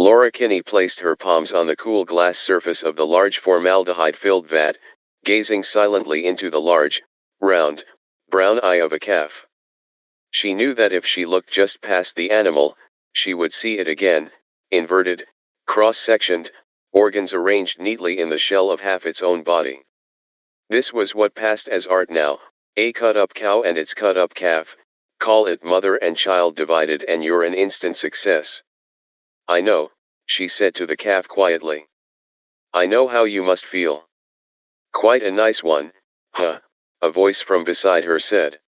Laura Kinney placed her palms on the cool glass surface of the large formaldehyde-filled vat, gazing silently into the large, round, brown eye of a calf. She knew that if she looked just past the animal, she would see it again, inverted, cross-sectioned, organs arranged neatly in the shell of half its own body. This was what passed as art now, a cut-up cow and its cut-up calf, call it mother and child divided and you're an instant success. I know, she said to the calf quietly. I know how you must feel. Quite a nice one, huh? A voice from beside her said.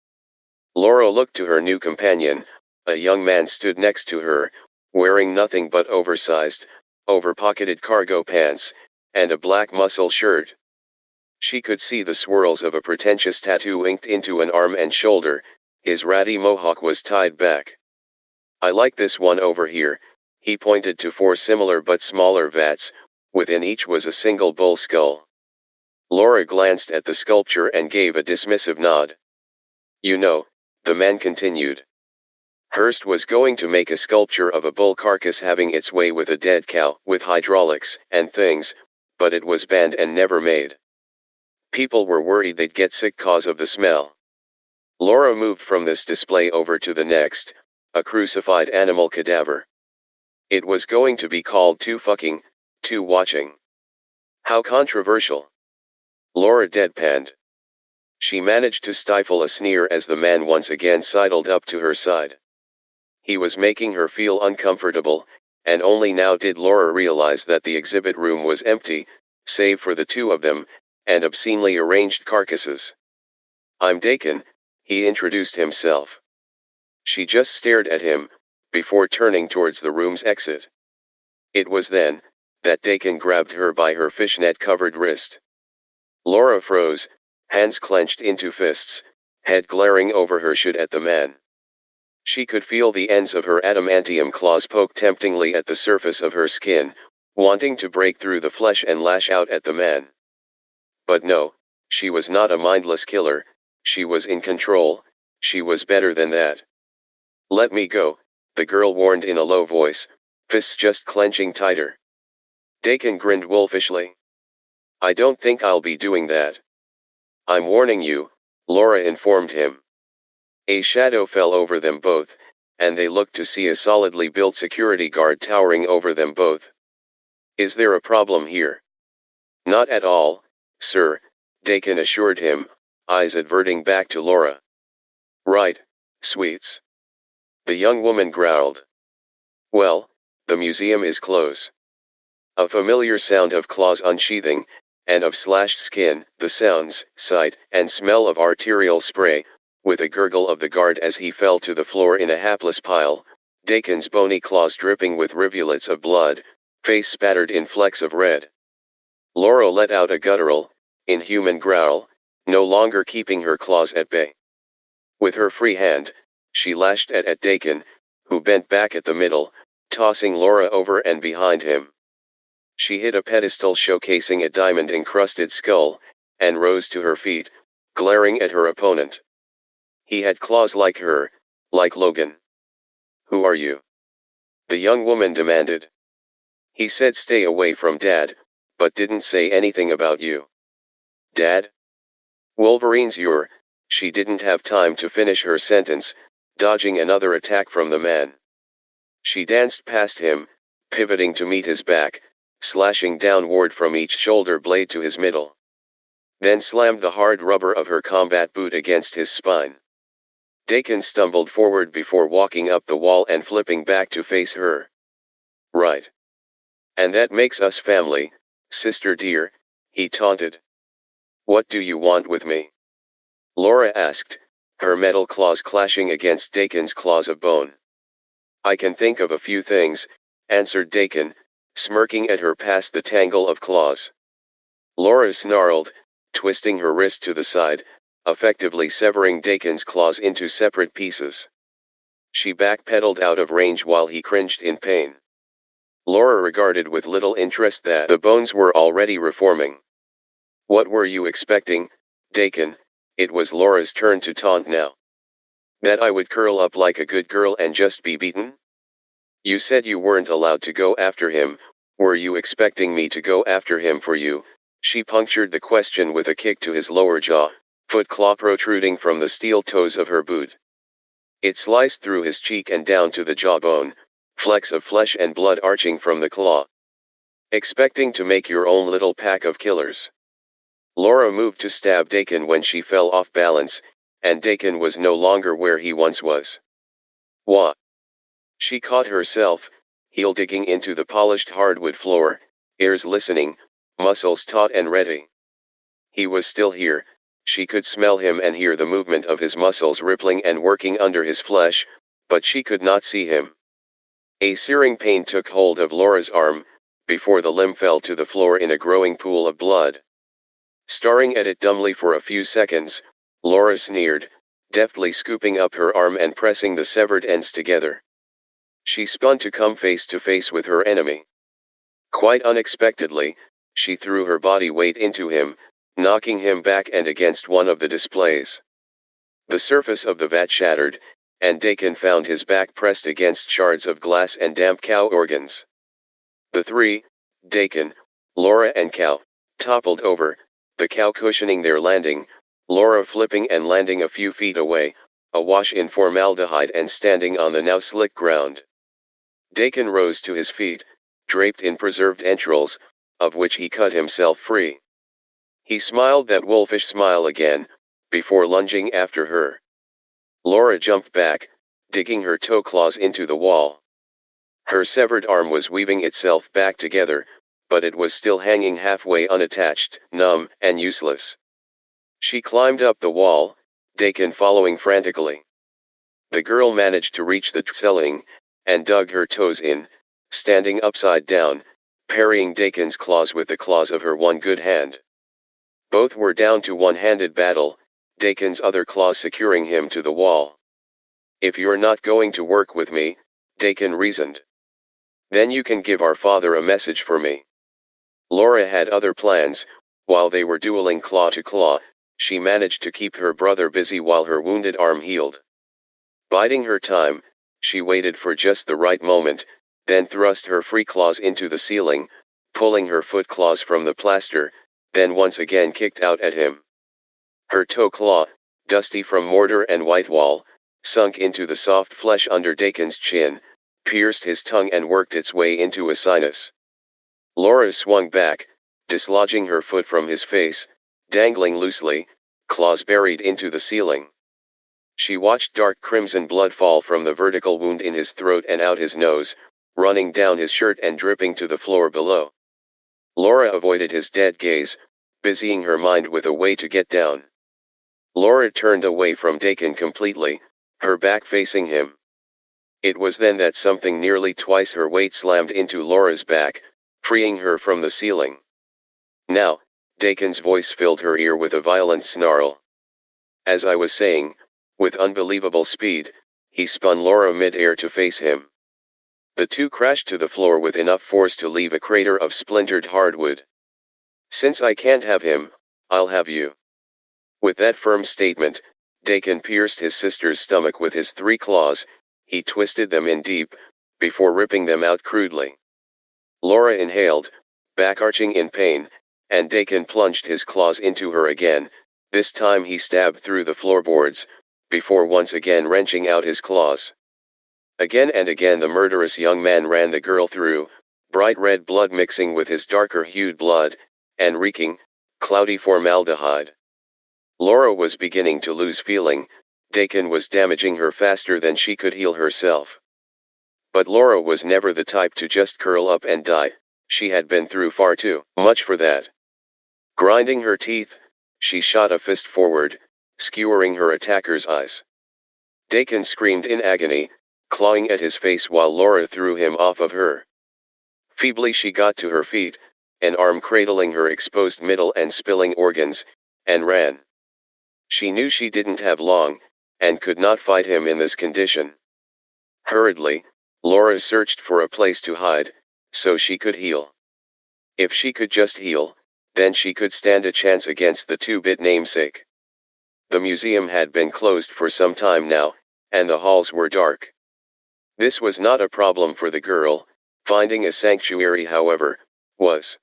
Laura looked to her new companion. A young man stood next to her, wearing nothing but oversized, over-pocketed cargo pants, and a black muscle shirt. She could see the swirls of a pretentious tattoo inked into an arm and shoulder. His ratty mohawk was tied back. I like this one over here. He pointed to 4 similar but smaller vats, within each was a single bull skull. Laura glanced at the sculpture and gave a dismissive nod. You know, the man continued. Hearst was going to make a sculpture of a bull carcass having its way with a dead cow, with hydraulics and things, but it was banned and never made. People were worried they'd get sick cause of the smell. Laura moved from this display over to the next, a crucified animal cadaver. It was going to be called Too Fucking, Too Watching. How controversial. Laura deadpanned. She managed to stifle a sneer as the man once again sidled up to her side. He was making her feel uncomfortable, and only now did Laura realize that the exhibit room was empty, save for the 2 of them, and obscenely arranged carcasses. I'm Dakin, he introduced himself. She just stared at him, before turning towards the room's exit. It was then, that Dakin grabbed her by her fishnet-covered wrist. Laura froze, hands clenched into fists, head glaring over her should at the man. She could feel the ends of her adamantium claws poke temptingly at the surface of her skin, wanting to break through the flesh and lash out at the man. But no, she was not a mindless killer, she was in control, she was better than that. Let me go, the girl warned in a low voice, fists just clenching tighter. Dakin grinned wolfishly. I don't think I'll be doing that. I'm warning you, Laura informed him. A shadow fell over them both, and they looked to see a solidly built security guard towering over them both. Is there a problem here? Not at all, sir, Dakin assured him, eyes adverting back to Laura. Right, sweets. The young woman growled. Well, the museum is closed. A familiar sound of claws unsheathing, and of slashed skin, the sounds, sight, and smell of arterial spray, with a gurgle of the guard as he fell to the floor in a hapless pile, Dakin's bony claws dripping with rivulets of blood, face spattered in flecks of red. Laura let out a guttural, inhuman growl, no longer keeping her claws at bay. With her free hand, she lashed at Dakin, who bent back at the middle, tossing Laura over and behind him. She hit a pedestal showcasing a diamond-encrusted skull, and rose to her feet, glaring at her opponent. He had claws like her, like Logan. Who are you? The young woman demanded. He said stay away from Dad, but didn't say anything about you. Dad? Wolverine's your. She didn't have time to finish her sentence, dodging another attack from the man. She danced past him, pivoting to meet his back, slashing downward from each shoulder blade to his middle. Then slammed the hard rubber of her combat boot against his spine. Dakin stumbled forward before walking up the wall and flipping back to face her. Right. And that makes us family, sister dear, he taunted. What do you want with me? Laura asked, her metal claws clashing against Dakin's claws of bone. I can think of a few things, answered Dakin, smirking at her past the tangle of claws. Laura snarled, twisting her wrist to the side, effectively severing Dakin's claws into separate pieces. She backpedaled out of range while he cringed in pain. Laura regarded with little interest that the bones were already reforming. What were you expecting, Dakin? It was Laura's turn to taunt now. That I would curl up like a good girl and just be beaten? You said you weren't allowed to go after him, were you expecting me to go after him for you? She punctured the question with a kick to his lower jaw, foot claw protruding from the steel toes of her boot. It sliced through his cheek and down to the jawbone, flecks of flesh and blood arching from the claw. Expecting to make your own little pack of killers. Laura moved to stab Dakin when she fell off balance, and Dakin was no longer where he once was. Wah! She caught herself, heel digging into the polished hardwood floor, ears listening, muscles taut and ready. He was still here, she could smell him and hear the movement of his muscles rippling and working under his flesh, but she could not see him. A searing pain took hold of Laura's arm, before the limb fell to the floor in a growing pool of blood. Staring at it dumbly for a few seconds, Laura sneered, deftly scooping up her arm and pressing the severed ends together. She spun to come face to face with her enemy. Quite unexpectedly, she threw her body weight into him, knocking him back and against one of the displays. The surface of the vat shattered, and Dakin found his back pressed against shards of glass and damp cow organs. The three, Dakin, Laura and cow, toppled over, the cow cushioning their landing, Laura flipping and landing a few feet away, awash in formaldehyde and standing on the now slick ground. Dakin rose to his feet, draped in preserved entrails, of which he cut himself free. He smiled that wolfish smile again, before lunging after her. Laura jumped back, digging her toe claws into the wall. Her severed arm was weaving itself back together, but it was still hanging halfway unattached, numb, and useless. She climbed up the wall, Dakin following frantically. The girl managed to reach the ceiling, and dug her toes in, standing upside down, parrying Dakin's claws with the claws of her one good hand. Both were down to one-handed battle, Dakin's other claws securing him to the wall. If you're not going to work with me, Dakin reasoned, then you can give our father a message for me. Laura had other plans. While they were dueling claw to claw, she managed to keep her brother busy while her wounded arm healed. Biding her time, she waited for just the right moment, then thrust her free claws into the ceiling, pulling her foot claws from the plaster, then once again kicked out at him. Her toe claw, dusty from mortar and white wall, sunk into the soft flesh under Dakin's chin, pierced his tongue and worked its way into a sinus. Laura swung back, dislodging her foot from his face, dangling loosely, claws buried into the ceiling. She watched dark crimson blood fall from the vertical wound in his throat and out his nose, running down his shirt and dripping to the floor below. Laura avoided his dead gaze, busying her mind with a way to get down. Laura turned away from Dakin completely, her back facing him. It was then that something nearly twice her weight slammed into Laura's back, freeing her from the ceiling. Now, Dakin's voice filled her ear with a violent snarl. As I was saying, with unbelievable speed, he spun Laura mid-air to face him. The two crashed to the floor with enough force to leave a crater of splintered hardwood. Since I can't have him, I'll have you. With that firm statement, Dakin pierced his sister's stomach with his three claws. He twisted them in deep, before ripping them out crudely. Laura inhaled, back arching in pain, and Dakin plunged his claws into her again. This time he stabbed through the floorboards, before once again wrenching out his claws. Again and again the murderous young man ran the girl through, bright red blood mixing with his darker-hued blood, and reeking, cloudy formaldehyde. Laura was beginning to lose feeling. Dakin was damaging her faster than she could heal herself. But Laura was never the type to just curl up and die. She had been through far too much for that. Grinding her teeth, she shot a fist forward, skewering her attacker's eyes. Dakin screamed in agony, clawing at his face while Laura threw him off of her. Feebly she got to her feet, an arm cradling her exposed middle and spilling organs, and ran. She knew she didn't have long, and could not fight him in this condition. Hurriedly, Laura searched for a place to hide, so she could heal. If she could just heal, then she could stand a chance against the two-bit namesake. The museum had been closed for some time now, and the halls were dark. This was not a problem for the girl, finding a sanctuary however, was.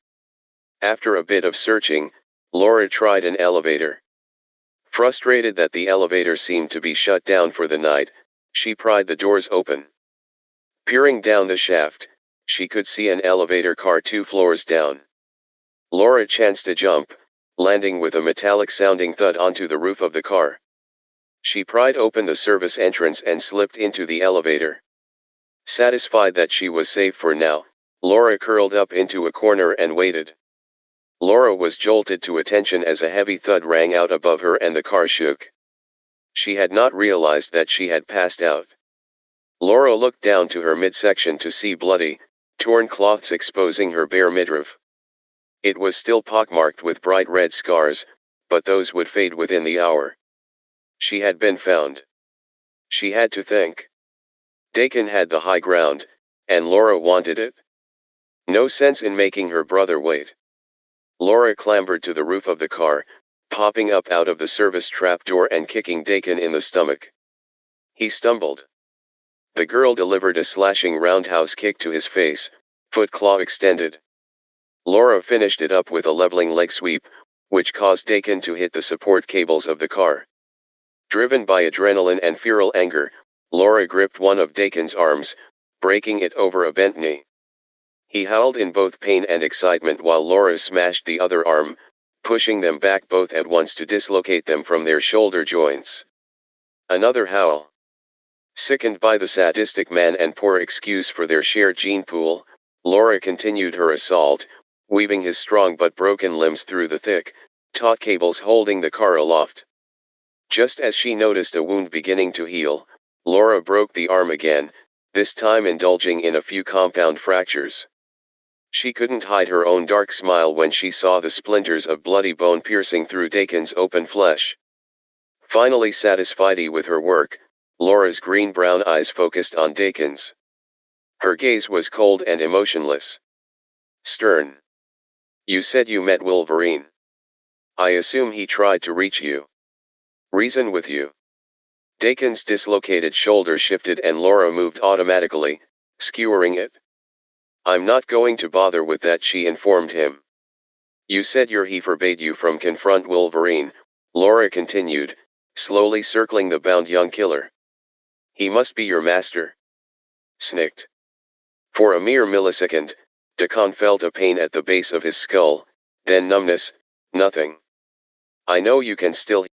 After a bit of searching, Laura tried an elevator. Frustrated that the elevator seemed to be shut down for the night, she pried the doors open. Peering down the shaft, she could see an elevator car 2 floors down. Laura chanced a jump, landing with a metallic-sounding thud onto the roof of the car. She pried open the service entrance and slipped into the elevator. Satisfied that she was safe for now, Laura curled up into a corner and waited. Laura was jolted to attention as a heavy thud rang out above her and the car shook. She had not realized that she had passed out. Laura looked down to her midsection to see bloody, torn cloths exposing her bare midriff. It was still pockmarked with bright red scars, but those would fade within the hour. She had been found. She had to think. Dakin had the high ground, and Laura wanted it. No sense in making her brother wait. Laura clambered to the roof of the car, popping up out of the service trapdoor and kicking Dakin in the stomach. He stumbled. The girl delivered a slashing roundhouse kick to his face, foot claw extended. Laura finished it up with a leveling leg sweep, which caused Dakin to hit the support cables of the car. Driven by adrenaline and feral anger, Laura gripped one of Dakin's arms, breaking it over a bent knee. He howled in both pain and excitement while Laura smashed the other arm, pushing them back both at once to dislocate them from their shoulder joints. Another howl. Sickened by the sadistic man and poor excuse for their shared gene pool, Laura continued her assault, weaving his strong but broken limbs through the thick, taut cables holding the car aloft. Just as she noticed a wound beginning to heal, Laura broke the arm again, this time indulging in a few compound fractures. She couldn't hide her own dark smile when she saw the splinters of bloody bone piercing through Dakin's open flesh. Finally satisfied with her work, Laura's green-brown eyes focused on Dakin's. Her gaze was cold and emotionless. Stern. You said you met Wolverine. I assume he tried to reach you. Reason with you. Dakin's dislocated shoulder shifted and Laura moved automatically, skewering it. I'm not going to bother with that, she informed him. You said he forbade you from confront Wolverine, Laura continued, slowly circling the bound young killer. He must be your master. Snicked. For a mere millisecond, Dakin felt a pain at the base of his skull, then numbness, nothing. I know you can still